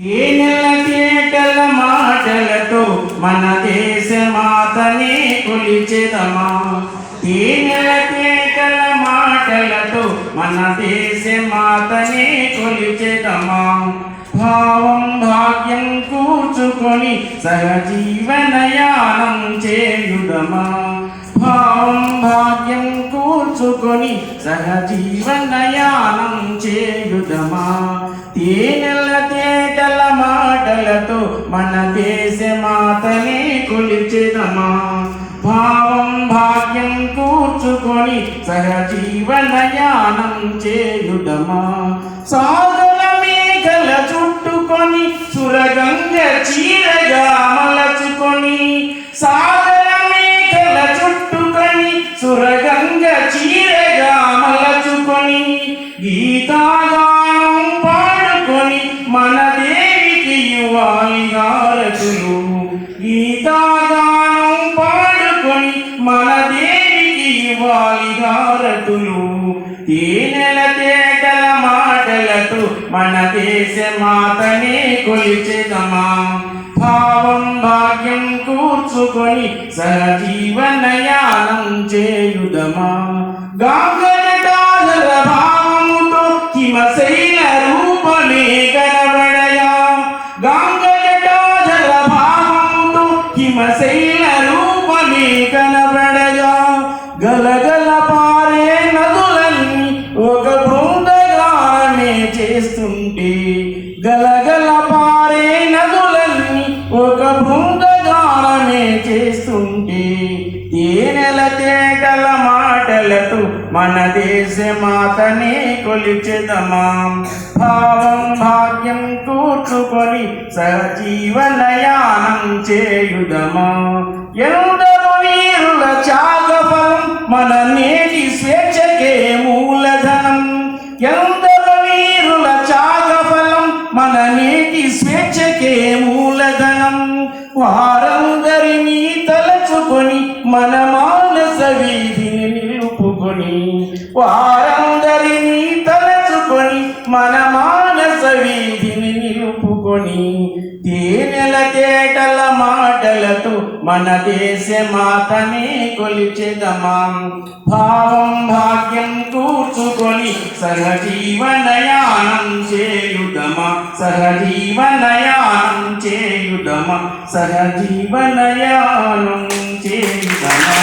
తేనెల తేటల మాటలతో మన దేశ మాతనే కొలిచెదమా. తేనెల తేటల మాటలతో మన దేశ మాతనే కొలిచెదమా. భావం భాగ్యం కూర్చుకొని సహజీవనయానం చేయుదమా. భావం భాగ్యం కూర్చుకొని సహజీవనయానం చేయుదమా. తేనెల తేటల మాటలతో మన దేశ మాతనే కొలిచెదమా. భావం భాగ్యం కూర్చుకొని సహజీవనయానం చేయుదమా. సాగర మేఘల చుట్టుకొని సురగంగ చీరగా మలచుకొని. సాగర మేఘల చుట్టుకొని సురగంగ చీరగా మలచుకొని. గీతాగానం పాడుకొని మన దేవికి ఇవ్వాలి హారతులు. గీతాగానం పాడుకొని మన దేవికి ఇవ్వాలి హారతులు. తేనెల తేటల మాటలతో మన దేశ మాతనే కొలిచెదమా. భావం భాగ్యం కూర్చుకొని సహజీవనయానం చేయుదమా. గాంగనటాల భావముతో హిమశైల రూపమే కనబడయా. గాంగనటాల భావముతో హిమశైల రూపమే కనబడయా. గలగల పారే నదులన్నీ ఒక బృందగానమే చేస్తుంటే. గలగల పారే నదులన్నీ ఒక బృందగానమే చేస్తుంటే. తేనెల తేటల మాటలతో మన దేశ మాతనే కొలిచెదమా. భావం భాగ్యం కూర్చుకొని సహజీవనయానం చేయుదమా. ఎందరో వీరుల త్యాగఫలం మన నేటి స్వేచ్ఛకే మూలధనం. ఎందరో వీరుల త్యాగఫలం మన నేటి స్వేచ్ఛకే మూలధనం. వారందరినీ తలచుకొని మన మానస వీధిని నిలుపుకొని. వారందరినీ తలచుకొని మన మానస వీధిని నిలుపుకొని. తేనెల తేటల మాటలతో మన దేశ మాతనే కొలిచెదమా. భావం భాగ్యం కూర్చుకొని సహజీవనయానం చేయుదమా. సహజీవనయానం చేయుదమా. సహజీవనయానం చేయుదమా.